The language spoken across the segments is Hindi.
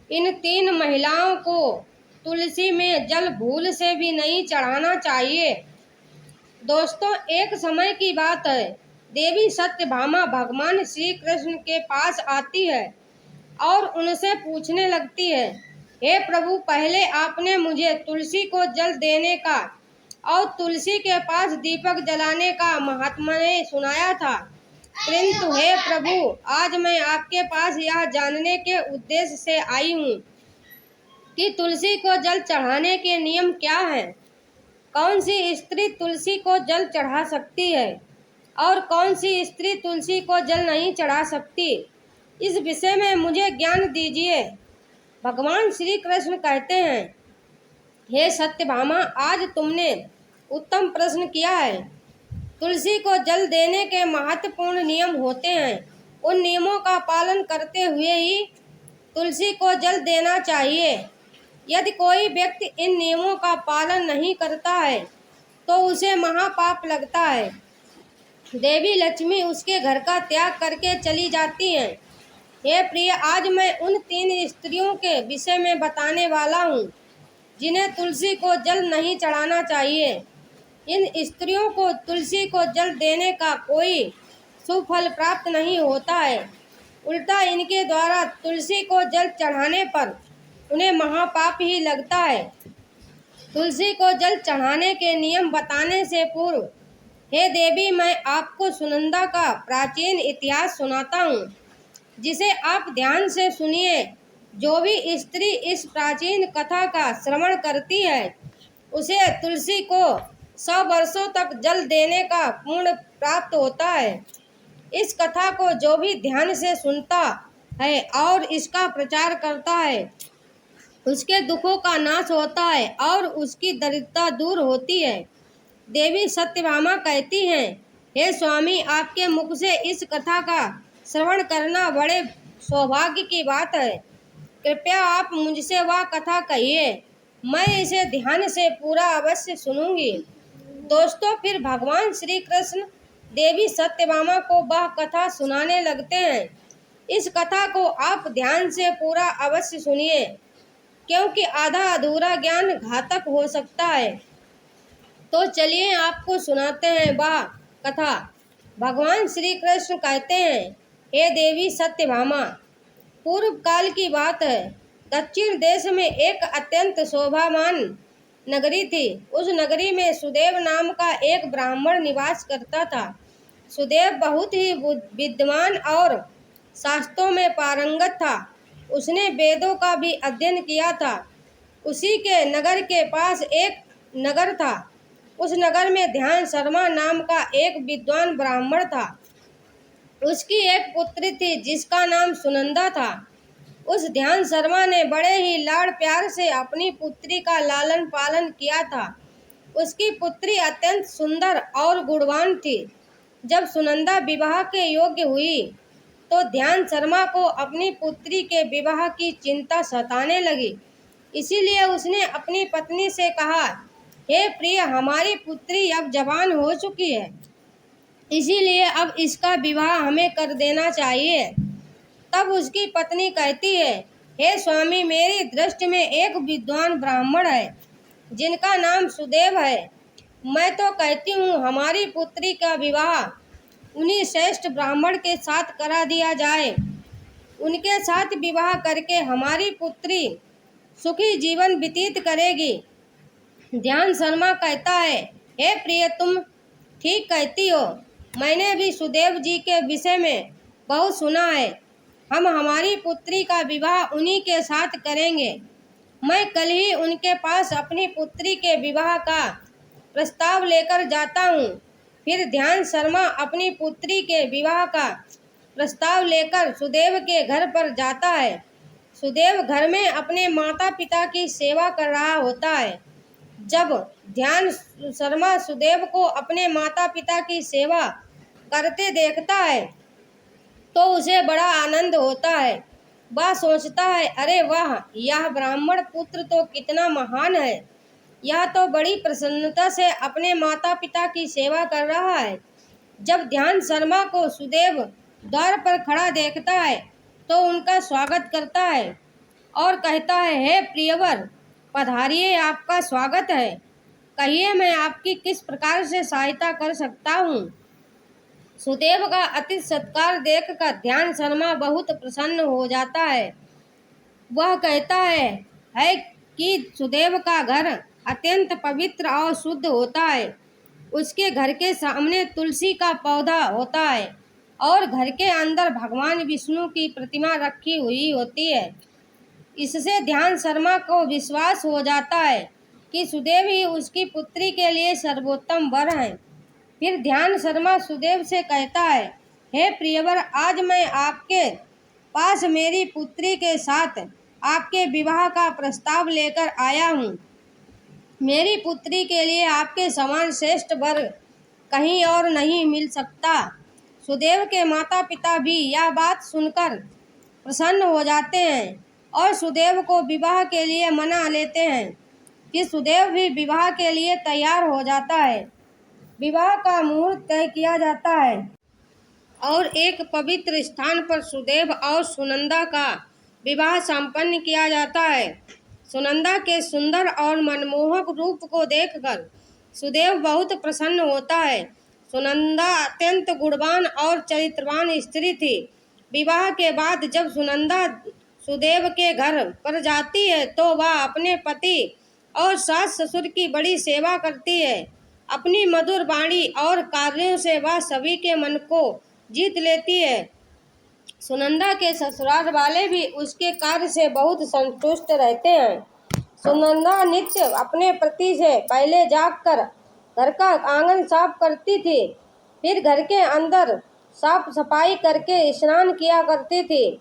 इन तीन महिलाओं को तुलसी में जल भूल से भी नहीं चढ़ाना चाहिए। दोस्तों, एक समय की बात है, देवी सत्यभामा भगवान श्री कृष्ण के पास आती है और उनसे पूछने लगती है, हे प्रभु, पहले आपने मुझे तुलसी को जल देने का और तुलसी के पास दीपक जलाने का महात्म्य सुनाया था, किंतु हे प्रभु, आज मैं आपके पास यह जानने के उद्देश्य से आई हूँ कि तुलसी को जल चढ़ाने के नियम क्या हैं। कौन सी स्त्री तुलसी को जल चढ़ा सकती है और कौन सी स्त्री तुलसी को जल नहीं चढ़ा सकती, इस विषय में मुझे ज्ञान दीजिए। भगवान श्री कृष्ण कहते हैं, हे सत्यभामा, आज तुमने उत्तम प्रश्न किया है। तुलसी को जल देने के महत्वपूर्ण नियम होते हैं। उन नियमों का पालन करते हुए ही तुलसी को जल देना चाहिए। यदि कोई व्यक्ति इन नियमों का पालन नहीं करता है तो उसे महापाप लगता है। देवी लक्ष्मी उसके घर का त्याग करके चली जाती हैं। हे प्रिय, आज मैं उन तीन स्त्रियों के विषय में बताने वाला हूँ जिन्हें तुलसी को जल नहीं चढ़ाना चाहिए। इन स्त्रियों को तुलसी को जल देने का कोई सुफल प्राप्त नहीं होता है, उल्टा इनके द्वारा तुलसी को जल चढ़ाने पर उन्हें महापाप ही लगता है। तुलसी को जल चढ़ाने के नियम बताने से पूर्व, हे देवी, मैं आपको सुनंदा का प्राचीन इतिहास सुनाता हूँ, जिसे आप ध्यान से सुनिए। जो भी स्त्री इस प्राचीन कथा का श्रवण करती है उसे तुलसी को 100 वर्षों तक जल देने का पुण्य प्राप्त होता है। इस कथा को जो भी ध्यान से सुनता है और इसका प्रचार करता है उसके दुखों का नाश होता है और उसकी दरिद्रता दूर होती है। देवी सत्यभामा कहती हैं, हे स्वामी, आपके मुख से इस कथा का श्रवण करना बड़े सौभाग्य की बात है। कृपया आप मुझसे वह कथा कहिए, मैं इसे ध्यान से पूरा अवश्य सुनूंगी। दोस्तों, फिर भगवान श्री कृष्ण देवी सत्यभामा को वह कथा सुनाने लगते हैं। इस कथा को आप ध्यान से पूरा अवश्य सुनिए, क्योंकि आधा अधूरा ज्ञान घातक हो सकता है। तो चलिए आपको सुनाते हैं वह कथा। भगवान श्री कृष्ण कहते हैं, हे देवी सत्यभामा, पूर्व काल की बात है। दक्षिण देश में एक अत्यंत शोभामान नगरी थी। उस नगरी में सुदेव नाम का एक ब्राह्मण निवास करता था। सुदेव बहुत ही विद्वान और शास्त्रों में पारंगत था। उसने वेदों का भी अध्ययन किया था। उसी के नगर के पास एक नगर था। उस नगर में ध्यान शर्मा नाम का एक विद्वान ब्राह्मण था। उसकी एक पुत्री थी जिसका नाम सुनंदा था। उस ध्यान शर्मा ने बड़े ही लाड़ प्यार से अपनी पुत्री का लालन पालन किया था। उसकी पुत्री अत्यंत सुंदर और गुणवान थी। जब सुनंदा विवाह के योग्य हुई तो ध्यान शर्मा को अपनी पुत्री के विवाह की चिंता सताने लगी। इसीलिए उसने अपनी पत्नी से कहा, हे प्रिय, हमारी पुत्री अब जवान हो चुकी है, इसीलिए अब इसका विवाह हमें कर देना चाहिए। तब उसकी पत्नी कहती है, हे स्वामी, मेरी दृष्टि में एक विद्वान ब्राह्मण है जिनका नाम सुदेव है। मैं तो कहती हूँ हमारी पुत्री का विवाह उन्हीं श्रेष्ठ ब्राह्मण के साथ करा दिया जाए। उनके साथ विवाह करके हमारी पुत्री सुखी जीवन व्यतीत करेगी। ध्यान शर्मा कहता है, हे प्रिय, तुम ठीक कहती हो। मैंने भी सुदेव जी के विषय में बहुत सुना है। हम हमारी पुत्री का विवाह उन्हीं के साथ करेंगे। मैं कल ही उनके पास अपनी पुत्री के विवाह का प्रस्ताव लेकर जाता हूँ। फिर ध्यान शर्मा अपनी पुत्री के विवाह का प्रस्ताव लेकर सुदेव के घर पर जाता है। सुदेव घर में अपने माता पिता की सेवा कर रहा होता है। जब ध्यान शर्मा सुदेव को अपने माता पिता की सेवा करते देखता है तो उसे बड़ा आनंद होता है। वह सोचता है, अरे वाह, यह ब्राह्मण पुत्र तो कितना महान है। यह तो बड़ी प्रसन्नता से अपने माता पिता की सेवा कर रहा है। जब ध्यान शर्मा को सुदेव द्वार पर खड़ा देखता है तो उनका स्वागत करता है और कहता है, हे प्रियवर, पधारिए, आपका स्वागत है। कहिए, मैं आपकी किस प्रकार से सहायता कर सकता हूँ। सुदेव का अति सत्कार देखकर ध्यान शर्मा बहुत प्रसन्न हो जाता है। वह कहता है कि सुदेव का घर अत्यंत पवित्र और शुद्ध होता है। उसके घर के सामने तुलसी का पौधा होता है और घर के अंदर भगवान विष्णु की प्रतिमा रखी हुई होती है। इससे ध्यान शर्मा को विश्वास हो जाता है कि सुदेव ही उसकी पुत्री के लिए सर्वोत्तम वर हैं। फिर ध्यान शर्मा सुदेव से कहता है, हे प्रियवर, आज मैं आपके पास मेरी पुत्री के साथ आपके विवाह का प्रस्ताव लेकर आया हूँ। मेरी पुत्री के लिए आपके समान श्रेष्ठ वर कहीं और नहीं मिल सकता। सुदेव के माता पिता भी यह बात सुनकर प्रसन्न हो जाते हैं और सुदेव को विवाह के लिए मना लेते हैं। कि सुदेव भी विवाह के लिए तैयार हो जाता है। विवाह का मुहूर्त तय किया जाता है और एक पवित्र स्थान पर सुदेव और सुनंदा का विवाह संपन्न किया जाता है। सुनंदा के सुंदर और मनमोहक रूप को देखकर सुदेव बहुत प्रसन्न होता है। सुनंदा अत्यंत गुणवान और चरित्रवान स्त्री थी। विवाह के बाद जब सुनंदा सुदेव के घर पर जाती है तो वह अपने पति और सास ससुर की बड़ी सेवा करती है। अपनी मधुर वाणी और कार्यों से वह सभी के मन को जीत लेती है। सुनंदा के ससुराल वाले भी उसके कार्य से बहुत संतुष्ट रहते हैं। सुनंदा नित्य अपने पति से पहले जागकर घर का आंगन साफ करती थी, फिर घर के अंदर साफ सफाई करके स्नान किया करती थी।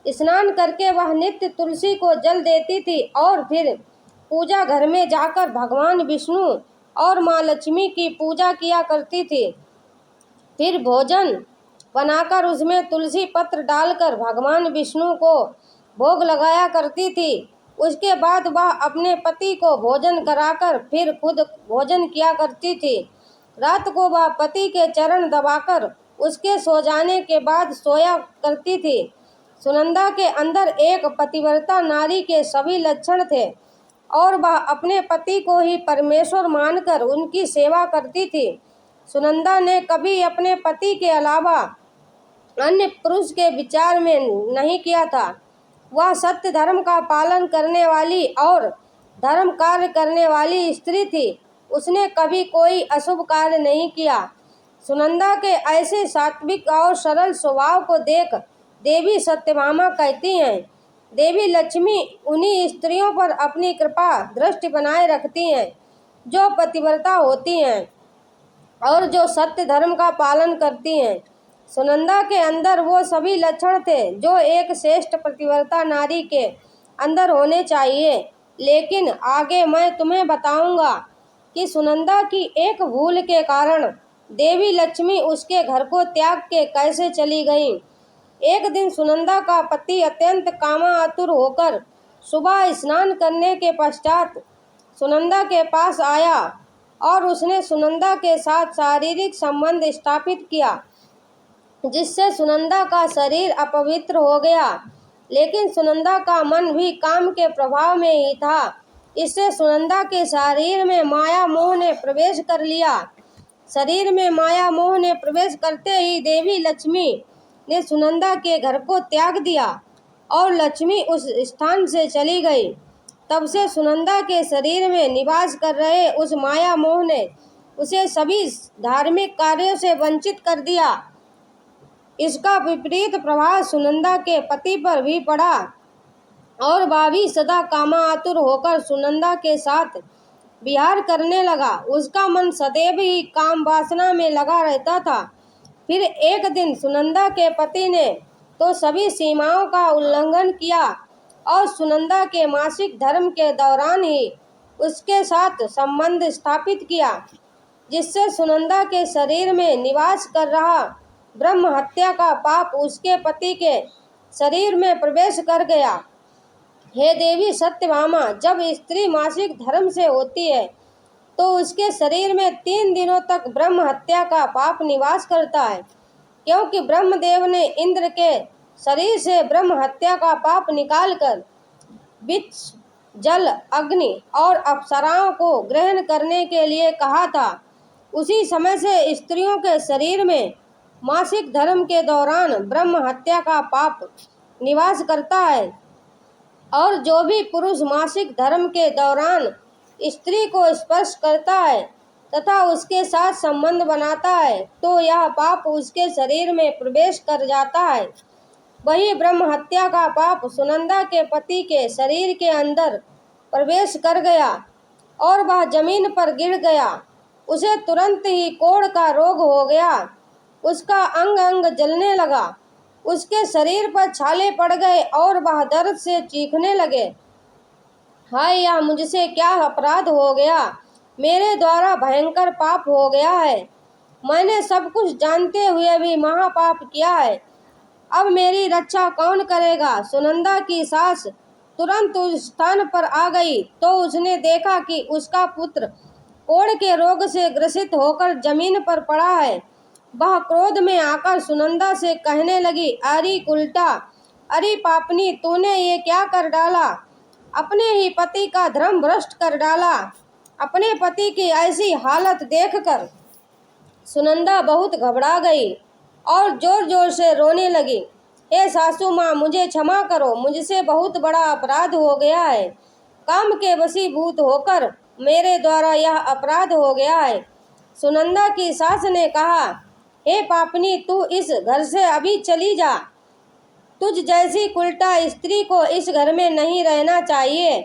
स्नान करके वह नित्य तुलसी को जल देती थी और फिर पूजा घर में जाकर भगवान विष्णु और माँ लक्ष्मी की पूजा किया करती थी। फिर भोजन बनाकर उसमें तुलसी पत्र डालकर भगवान विष्णु को भोग लगाया करती थी। उसके बाद वह अपने पति को भोजन कराकर फिर खुद भोजन किया करती थी। रात को वह पति के चरण दबाकर उसके सो जाने के बाद सोया करती थी। सुनंदा के अंदर एक पतिव्रता नारी के सभी लक्षण थे और वह अपने पति को ही परमेश्वर मानकर उनकी सेवा करती थी। सुनंदा ने कभी अपने पति के अलावा अन्य पुरुष के विचार में नहीं किया था। वह सत्य धर्म का पालन करने वाली और धर्म कार्य करने वाली स्त्री थी। उसने कभी कोई अशुभ कार्य नहीं किया। सुनंदा के ऐसे सात्विक और सरल स्वभाव को देख देवी सत्यभामा कहती हैं, देवी लक्ष्मी उन्हीं स्त्रियों पर अपनी कृपा दृष्टि बनाए रखती हैं जो पतिव्रता होती हैं और जो सत्य धर्म का पालन करती हैं। सुनंदा के अंदर वो सभी लक्षण थे जो एक श्रेष्ठ पतिव्रता नारी के अंदर होने चाहिए। लेकिन आगे मैं तुम्हें बताऊंगा कि सुनंदा की एक भूल के कारण देवी लक्ष्मी उसके घर को त्याग के कैसे चली गईं। एक दिन सुनंदा का पति अत्यंत कामातुर होकर सुबह स्नान करने के पश्चात सुनंदा के पास आया और उसने सुनंदा के साथ शारीरिक संबंध स्थापित किया, जिससे सुनंदा का शरीर अपवित्र हो गया। लेकिन सुनंदा का मन भी काम के प्रभाव में ही था। इससे सुनंदा के शरीर में माया मोह ने प्रवेश कर लिया। शरीर में माया मोह ने प्रवेश करते ही देवी लक्ष्मी ने सुनंदा के घर को त्याग दिया और लक्ष्मी उस स्थान से चली गई। तब से सुनंदा के शरीर में निवास कर रहे उस माया मोह ने उसे सभी धार्मिक कार्यों से वंचित कर दिया। इसका विपरीत प्रभाव सुनंदा के पति पर भी पड़ा और वह भी सदा कामातुर होकर सुनंदा के साथ विहार करने लगा। उसका मन सदैव ही काम वासना में लगा रहता था। फिर एक दिन सुनंदा के पति ने तो सभी सीमाओं का उल्लंघन किया और सुनंदा के मासिक धर्म के दौरान ही उसके साथ संबंध स्थापित किया, जिससे सुनंदा के शरीर में निवास कर रहा ब्रह्म हत्या का पाप उसके पति के शरीर में प्रवेश कर गया। हे देवी सत्यभामा, जब स्त्री मासिक धर्म से होती है तो उसके शरीर में 3 दिनों तक ब्रह्म हत्या का पाप निवास करता है, क्योंकि ब्रह्मदेव ने इंद्र के शरीर से ब्रह्म हत्या का पाप निकालकर बीच जल, अग्नि और अप्सराओं को ग्रहण करने के लिए कहा था। उसी समय से स्त्रियों के शरीर में मासिक धर्म के दौरान ब्रह्म हत्या का पाप निवास करता है, और जो भी पुरुष मासिक धर्म के दौरान स्त्री को स्पर्श करता है तथा उसके साथ संबंध बनाता है तो यह पाप उसके शरीर में प्रवेश कर जाता है। वही ब्रह्म हत्या का पाप सुनंदा के पति के शरीर के अंदर प्रवेश कर गया और वह जमीन पर गिर गया। उसे तुरंत ही कोढ़ का रोग हो गया। उसका अंग अंग जलने लगा, उसके शरीर पर छाले पड़ गए और वह दर्द से चीखने लगे। हाय, यह मुझसे क्या अपराध हो गया, मेरे द्वारा भयंकर पाप हो गया है। मैंने सब कुछ जानते हुए भी महापाप किया है। अब मेरी रक्षा कौन करेगा? सुनंदा की सास तुरंत उस स्थान पर आ गई तो उसने देखा कि उसका पुत्र कोढ़ के रोग से ग्रसित होकर जमीन पर पड़ा है। वह क्रोध में आकर सुनंदा से कहने लगी, अरे उल्टा, अरे पापनी, तूने ये क्या कर डाला? अपने ही पति का धर्म भ्रष्ट कर डाला। अपने पति की ऐसी हालत देखकर सुनंदा बहुत घबरा गई और जोर जोर से रोने लगी। हे सासू माँ, मुझे क्षमा करो, मुझसे बहुत बड़ा अपराध हो गया है। काम के वशीभूत होकर मेरे द्वारा यह अपराध हो गया है। सुनंदा की सास ने कहा, हे पापनी, तू इस घर से अभी चली जा। तुझ जैसी उल्टा स्त्री को इस घर में नहीं रहना चाहिए।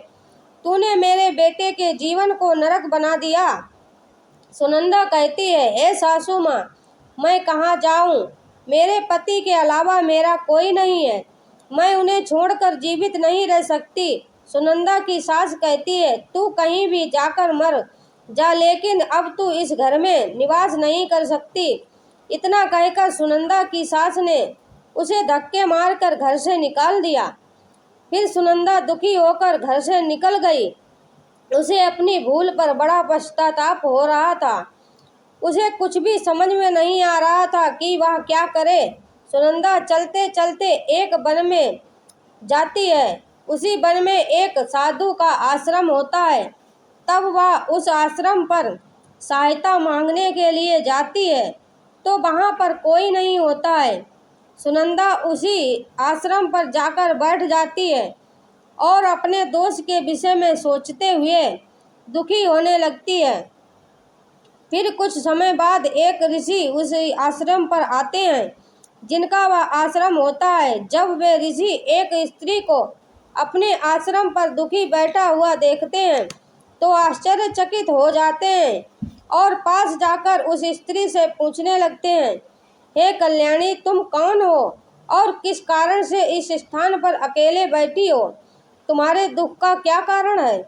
तूने मेरे बेटे के जीवन को नरक बना दिया। सुनंदा कहती है, हे सासू माँ, मैं कहाँ जाऊँ? मेरे पति के अलावा मेरा कोई नहीं है। मैं उन्हें छोड़कर जीवित नहीं रह सकती। सुनंदा की सास कहती है, तू कहीं भी जाकर मर जा, लेकिन अब तू इस घर में निवास नहीं कर सकती। इतना कहकर सुनंदा की सास ने उसे धक्के मारकर घर से निकाल दिया। फिर सुनंदा दुखी होकर घर से निकल गई। उसे अपनी भूल पर बड़ा पश्चाताप हो रहा था। उसे कुछ भी समझ में नहीं आ रहा था कि वह क्या करे। सुनंदा चलते चलते एक वन में जाती है। उसी वन में एक साधु का आश्रम होता है। तब वह उस आश्रम पर सहायता मांगने के लिए जाती है तो वहाँ पर कोई नहीं होता है। सुनंदा उसी आश्रम पर जाकर बैठ जाती है और अपने दोष के विषय में सोचते हुए दुखी होने लगती है। फिर कुछ समय बाद एक ऋषि उस आश्रम पर आते हैं जिनका वह आश्रम होता है। जब वे ऋषि एक स्त्री को अपने आश्रम पर दुखी बैठा हुआ देखते हैं तो आश्चर्यचकित हो जाते हैं और पास जाकर उस स्त्री से पूछने लगते हैं, हे कल्याणी, तुम कौन हो और किस कारण से इस स्थान पर अकेले बैठी हो? तुम्हारे दुख का क्या कारण है?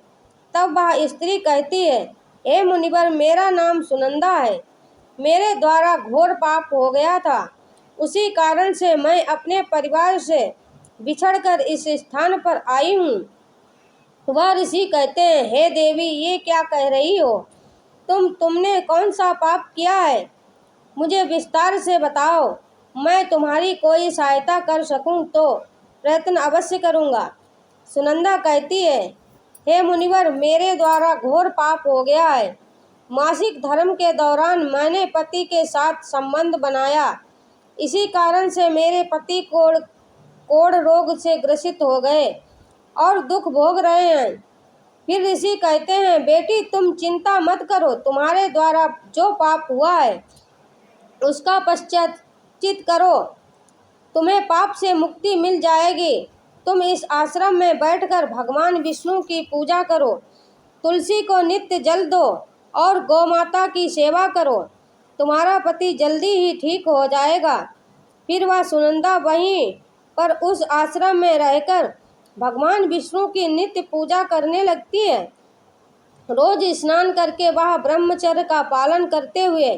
तब वह स्त्री कहती है, हे मुनिवर, मेरा नाम सुनंदा है। मेरे द्वारा घोर पाप हो गया था। उसी कारण से मैं अपने परिवार से बिछड़कर इस स्थान पर आई हूँ। वह ऋषि कहते हैं, हे देवी, ये क्या कह रही हो? तुमने कौन सा पाप किया है? मुझे विस्तार से बताओ। मैं तुम्हारी कोई सहायता कर सकूं तो प्रयत्न अवश्य करूंगा। सुनंदा कहती है, हे मुनिवर, मेरे द्वारा घोर पाप हो गया है। मासिक धर्म के दौरान मैंने पति के साथ संबंध बनाया। इसी कारण से मेरे पति कोढ़ रोग से ग्रसित हो गए और दुख भोग रहे हैं। फिर ऋषि कहते हैं, बेटी, तुम चिंता मत करो। तुम्हारे द्वारा जो पाप हुआ है उसका पश्चाताप करो। तुम्हें पाप से मुक्ति मिल जाएगी। तुम इस आश्रम में बैठकर भगवान विष्णु की पूजा करो, तुलसी को नित्य जल दो और गौमाता की सेवा करो। तुम्हारा पति जल्दी ही ठीक हो जाएगा। फिर वह सुनंदा वहीं पर उस आश्रम में रहकर भगवान विष्णु की नित्य पूजा करने लगती है। रोज स्नान करके वह ब्रह्मचर्य का पालन करते हुए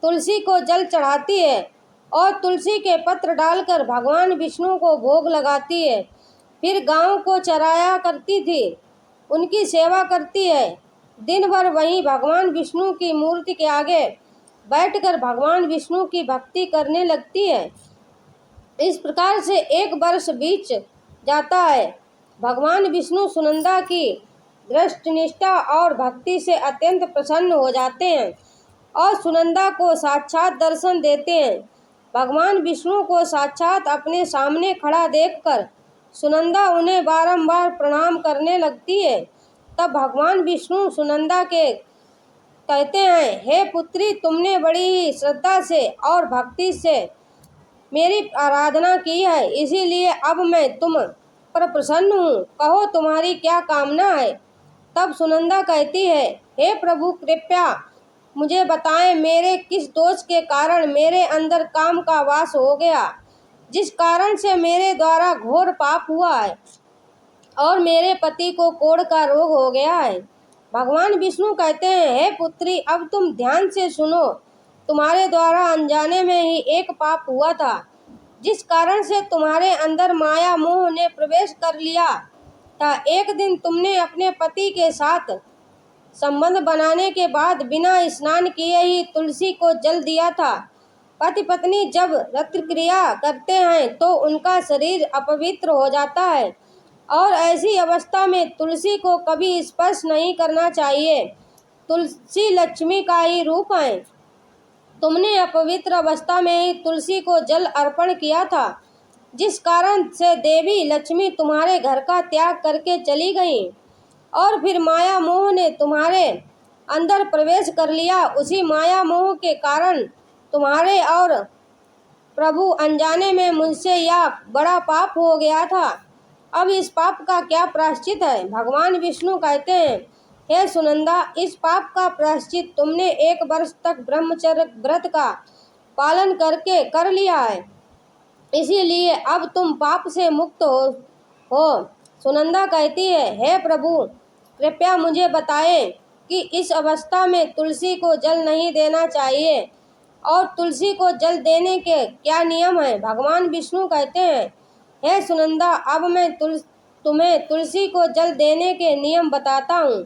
तुलसी को जल चढ़ाती है और तुलसी के पत्र डालकर भगवान विष्णु को भोग लगाती है। फिर गांव को चराया करती थी, उनकी सेवा करती है। दिन भर वहीं भगवान विष्णु की मूर्ति के आगे बैठकर भगवान विष्णु की भक्ति करने लगती है। इस प्रकार से एक वर्ष बीत जाता है। भगवान विष्णु सुनंदा की दृष्टनिष्ठा और भक्ति से अत्यंत प्रसन्न हो जाते हैं और सुनंदा को साक्षात दर्शन देते हैं। भगवान विष्णु को साक्षात अपने सामने खड़ा देखकर सुनंदा उन्हें बारंबार प्रणाम करने लगती है। तब भगवान विष्णु सुनंदा के कहते हैं, हे पुत्री, तुमने बड़ी ही श्रद्धा से और भक्ति से मेरी आराधना की है, इसीलिए अब मैं तुम पर प्रसन्न हूँ। कहो तुम्हारी क्या कामना है। तब सुनंदा कहती है, हे प्रभु, कृपया मुझे बताएं मेरे किस दोष के कारण मेरे अंदर काम का वास हो गया, जिस कारण से मेरे द्वारा घोर पाप हुआ है और मेरे पति को कोढ़ का रोग हो गया है। भगवान विष्णु कहते हैं, हे पुत्री, अब तुम ध्यान से सुनो। तुम्हारे द्वारा अनजाने में ही एक पाप हुआ था, जिस कारण से तुम्हारे अंदर माया मोह ने प्रवेश कर लिया था। एक दिन तुमने अपने पति के साथ संबंध बनाने के बाद बिना स्नान किए ही तुलसी को जल दिया था। पति पत्नी जब रति क्रिया करते हैं तो उनका शरीर अपवित्र हो जाता है और ऐसी अवस्था में तुलसी को कभी स्पर्श नहीं करना चाहिए। तुलसी लक्ष्मी का ही रूप है। तुमने अपवित्र अवस्था में ही तुलसी को जल अर्पण किया था, जिस कारण से देवी लक्ष्मी तुम्हारे घर का त्याग करके चली गईं और फिर माया मोह ने तुम्हारे अंदर प्रवेश कर लिया। उसी माया मोह के कारण तुम्हारे और प्रभु अनजाने में मुझसे यह बड़ा पाप हो गया था। अब इस पाप का क्या प्रायश्चित है। भगवान विष्णु कहते हैं, हे सुनंदा, इस पाप का प्रायश्चित तुमने 1 वर्ष तक ब्रह्मचर्य व्रत का पालन करके कर लिया है, इसीलिए अब तुम पाप से मुक्त हो। सुनंदा कहती है, हे प्रभु, कृपया मुझे बताएं कि इस अवस्था में तुलसी को जल नहीं देना चाहिए और तुलसी को जल देने के क्या नियम हैं। भगवान विष्णु कहते हैं, हे सुनंदा, अब मैं तुम्हें तुलसी को जल देने के नियम बताता हूँ,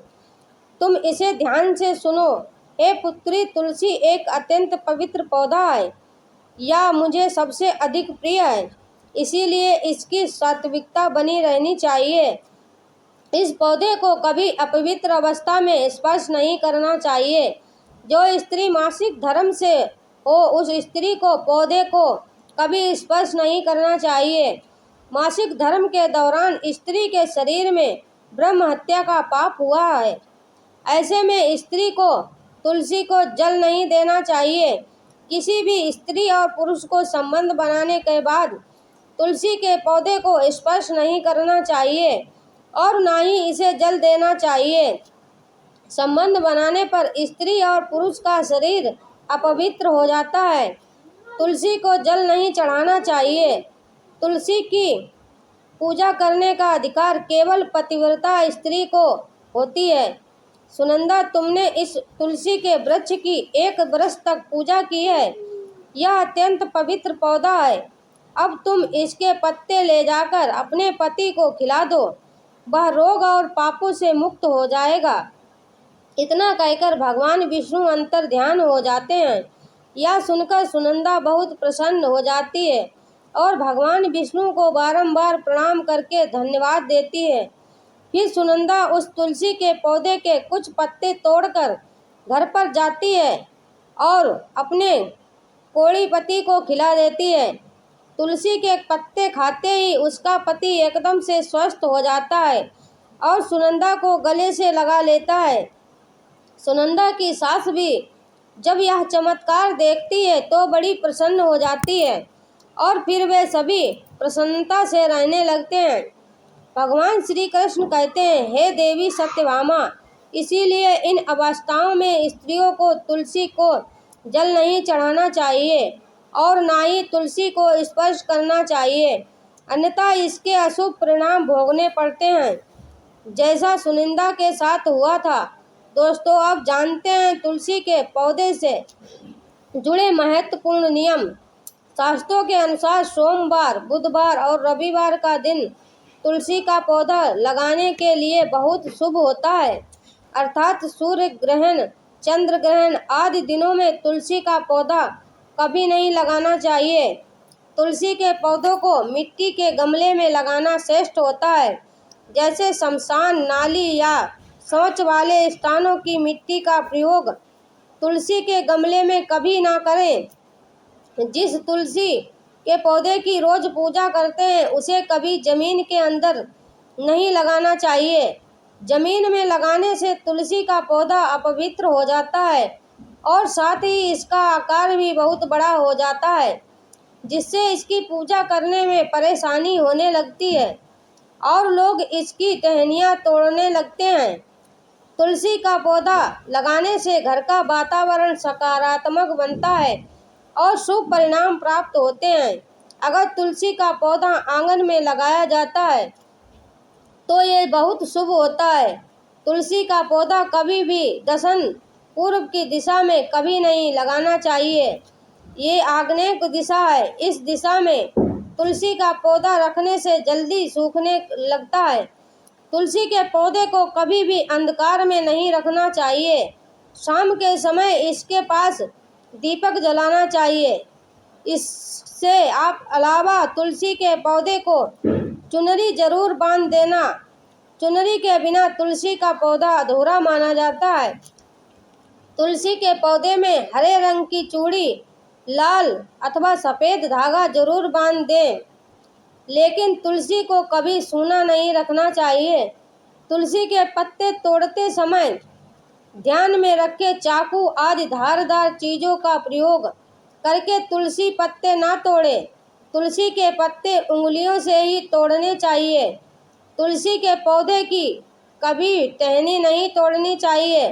तुम इसे ध्यान से सुनो। हे पुत्री, तुलसी एक अत्यंत पवित्र पौधा है, यह मुझे सबसे अधिक प्रिय है, इसीलिए इसकी सात्विकता बनी रहनी चाहिए। इस पौधे को कभी अपवित्र अवस्था में स्पर्श नहीं करना चाहिए। जो स्त्री मासिक धर्म से हो उस स्त्री को पौधे को कभी स्पर्श नहीं करना चाहिए। मासिक धर्म के दौरान स्त्री के शरीर में ब्रह्म हत्या का पाप हुआ है, ऐसे में स्त्री को तुलसी को जल नहीं देना चाहिए। किसी भी स्त्री और पुरुष को संबंध बनाने के बाद तुलसी के पौधे को स्पर्श नहीं करना चाहिए और ना ही इसे जल देना चाहिए। संबंध बनाने पर स्त्री और पुरुष का शरीर अपवित्र हो जाता है। तुलसी को जल नहीं चढ़ाना चाहिए। तुलसी की पूजा करने का अधिकार केवल पतिव्रता स्त्री को होती है। सुनंदा, तुमने इस तुलसी के वृक्ष की 1 वर्ष तक पूजा की है। यह अत्यंत पवित्र पौधा है। अब तुम इसके पत्ते ले जाकर अपने पति को खिला दो, वह रोग और पापों से मुक्त हो जाएगा। इतना कहकर भगवान विष्णु अंतर ध्यान हो जाते हैं। यह सुनकर सुनंदा बहुत प्रसन्न हो जाती है और भगवान विष्णु को बारंबार प्रणाम करके धन्यवाद देती है। फिर सुनंदा उस तुलसी के पौधे के कुछ पत्ते तोड़कर घर पर जाती है और अपने कोढ़ी पति को खिला देती है। तुलसी के पत्ते खाते ही उसका पति एकदम से स्वस्थ हो जाता है और सुनंदा को गले से लगा लेता है। सुनंदा की सास भी जब यह चमत्कार देखती है तो बड़ी प्रसन्न हो जाती है और फिर वे सभी प्रसन्नता से रहने लगते हैं। भगवान श्री कृष्ण कहते हैं, हे देवी सत्यभामा, इसीलिए इन अवस्थाओं में स्त्रियों को तुलसी को जल नहीं चढ़ाना चाहिए और ना ही तुलसी को स्पर्श करना चाहिए, अन्यथा इसके अशुभ परिणाम भोगने पड़ते हैं, जैसा सुनंदा के साथ हुआ था। दोस्तों, आप जानते हैं तुलसी के पौधे से जुड़े महत्वपूर्ण नियम। शास्त्रों के अनुसार सोमवार, बुधवार और रविवार का दिन तुलसी का पौधा लगाने के लिए बहुत शुभ होता है, अर्थात सूर्य ग्रहण, चंद्र ग्रहण आदि दिनों में तुलसी का पौधा कभी नहीं लगाना चाहिए। तुलसी के पौधों को मिट्टी के गमले में लगाना श्रेष्ठ होता है। जैसे शमशान, नाली या शौच वाले स्थानों की मिट्टी का प्रयोग तुलसी के गमले में कभी ना करें। जिस तुलसी के पौधे की रोज पूजा करते हैं उसे कभी जमीन के अंदर नहीं लगाना चाहिए। जमीन में लगाने से तुलसी का पौधा अपवित्र हो जाता है और साथ ही इसका आकार भी बहुत बड़ा हो जाता है, जिससे इसकी पूजा करने में परेशानी होने लगती है और लोग इसकी टहनियाँ तोड़ने लगते हैं। तुलसी का पौधा लगाने से घर का वातावरण सकारात्मक बनता है और शुभ परिणाम प्राप्त होते हैं। अगर तुलसी का पौधा आंगन में लगाया जाता है तो ये बहुत शुभ होता है। तुलसी का पौधा कभी भी दक्षिण पूर्व की दिशा में कभी नहीं लगाना चाहिए। ये आग्नेय दिशा है। इस दिशा में तुलसी का पौधा रखने से जल्दी सूखने लगता है। तुलसी के पौधे को कभी भी अंधकार में नहीं रखना चाहिए। शाम के समय इसके पास दीपक जलाना चाहिए। इससे आप अलावा तुलसी के पौधे को चुनरी जरूर बांध देना। चुनरी के बिना तुलसी का पौधा अधूरा माना जाता है। तुलसी के पौधे में हरे रंग की चूड़ी, लाल अथवा सफ़ेद धागा जरूर बांध दें, लेकिन तुलसी को कभी सूना नहीं रखना चाहिए। तुलसी के पत्ते तोड़ते समय ध्यान में रखे चाकू आदि धारदार चीज़ों का प्रयोग करके तुलसी पत्ते ना तोड़े। तुलसी के पत्ते उंगलियों से ही तोड़ने चाहिए। तुलसी के पौधे की कभी टहनी नहीं तोड़नी चाहिए।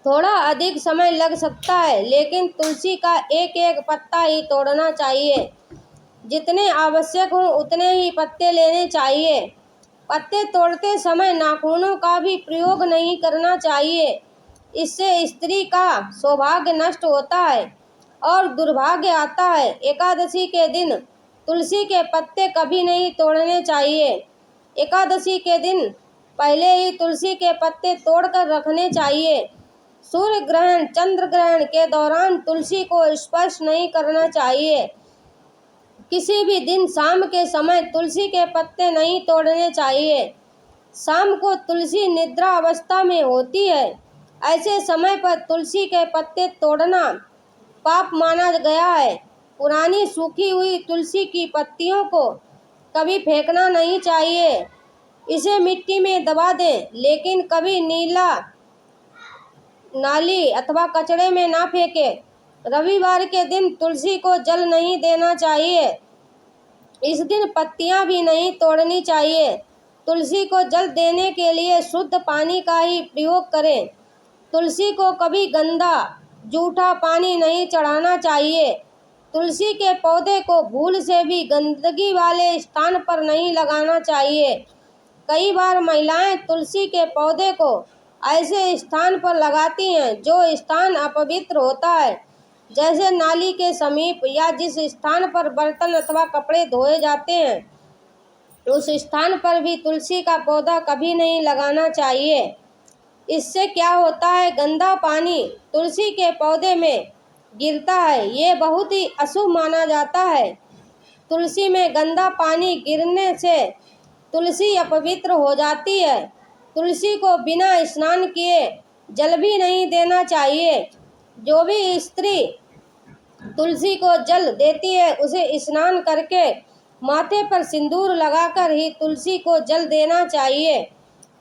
थोड़ा अधिक समय लग सकता है, लेकिन तुलसी का एक एक पत्ता ही तोड़ना चाहिए। जितने आवश्यक हों उतने ही पत्ते लेने चाहिए। पत्ते तोड़ते समय नाखूनों का भी प्रयोग नहीं करना चाहिए। इससे स्त्री का सौभाग्य नष्ट होता है और दुर्भाग्य आता है। एकादशी के दिन तुलसी के पत्ते कभी नहीं तोड़ने चाहिए। एकादशी के दिन पहले ही तुलसी के पत्ते तोड़कर रखने चाहिए। सूर्य ग्रहण, चंद्र ग्रहण के दौरान तुलसी को स्पर्श नहीं करना चाहिए। किसी भी दिन शाम के समय तुलसी के पत्ते नहीं तोड़ने चाहिए। शाम को तुलसी निद्रा अवस्था में होती है। ऐसे समय पर तुलसी के पत्ते तोड़ना पाप माना गया है। पुरानी सूखी हुई तुलसी की पत्तियों को कभी फेंकना नहीं चाहिए। इसे मिट्टी में दबा दें, लेकिन कभी नीला नाली अथवा कचड़े में ना फेंकें। रविवार के दिन तुलसी को जल नहीं देना चाहिए। इस दिन पत्तियां भी नहीं तोड़नी चाहिए। तुलसी को जल देने के लिए शुद्ध पानी का ही प्रयोग करें। तुलसी को कभी गंदा जूठा पानी नहीं चढ़ाना चाहिए। तुलसी के पौधे को भूल से भी गंदगी वाले स्थान पर नहीं लगाना चाहिए। कई बार महिलाएं तुलसी के पौधे को ऐसे स्थान पर लगाती हैं जो स्थान अपवित्र होता है, जैसे नाली के समीप या जिस स्थान पर बर्तन अथवा कपड़े धोए जाते हैं, उस स्थान पर भी तुलसी का पौधा कभी नहीं लगाना चाहिए। इससे क्या होता है, गंदा पानी तुलसी के पौधे में गिरता है। ये बहुत ही अशुभ माना जाता है। तुलसी में गंदा पानी गिरने से तुलसी अपवित्र हो जाती है। तुलसी को बिना स्नान किए जल भी नहीं देना चाहिए। जो भी स्त्री तुलसी को जल देती है उसे स्नान करके माथे पर सिंदूर लगाकर ही तुलसी को जल देना चाहिए।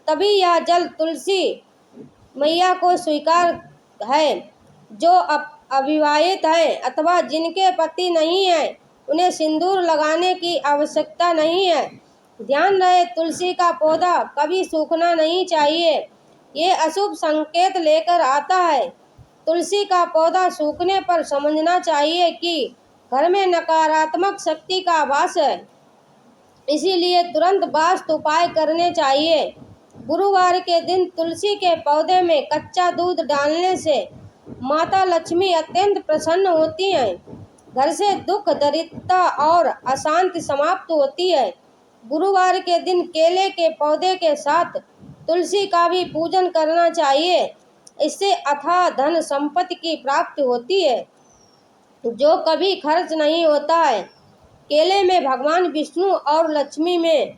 तभी यह जल तुलसी मैया को स्वीकार है। जो अविवाहित हैं अथवा जिनके पति नहीं है उन्हें सिंदूर लगाने की आवश्यकता नहीं है। ध्यान रहे, तुलसी का पौधा कभी सूखना नहीं चाहिए। ये अशुभ संकेत लेकर आता है। तुलसी का पौधा सूखने पर समझना चाहिए कि घर में नकारात्मक शक्ति का वास है। इसीलिए तुरंत वास्तु उपाय करने चाहिए। गुरुवार के दिन तुलसी के पौधे में कच्चा दूध डालने से माता लक्ष्मी अत्यंत प्रसन्न होती हैं। घर से दुख, दरिद्रता और अशांति समाप्त होती है। गुरुवार के दिन केले के पौधे के साथ तुलसी का भी पूजन करना चाहिए। इससे अथाह धन संपत्ति की प्राप्ति होती है जो कभी खर्च नहीं होता है। केले में भगवान विष्णु और लक्ष्मी में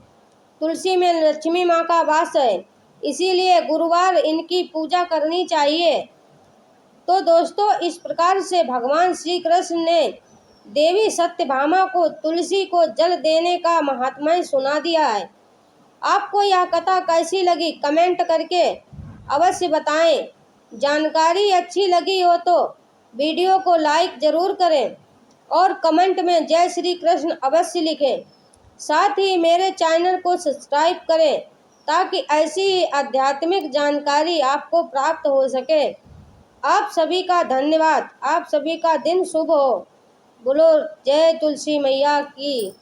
तुलसी में लक्ष्मी माँ का वास है, इसीलिए गुरुवार इनकी पूजा करनी चाहिए। तो दोस्तों, इस प्रकार से भगवान श्री कृष्ण ने देवी सत्यभामा को तुलसी को जल देने का महात्म्य सुना दिया है। आपको यह कथा कैसी लगी कमेंट करके अवश्य बताएं। जानकारी अच्छी लगी हो तो वीडियो को लाइक जरूर करें और कमेंट में जय श्री कृष्ण अवश्य लिखें। साथ ही मेरे चैनल को सब्सक्राइब करें ताकि ऐसी आध्यात्मिक जानकारी आपको प्राप्त हो सके। आप सभी का धन्यवाद। आप सभी का दिन शुभ हो। बोलो जय तुलसी मैया की।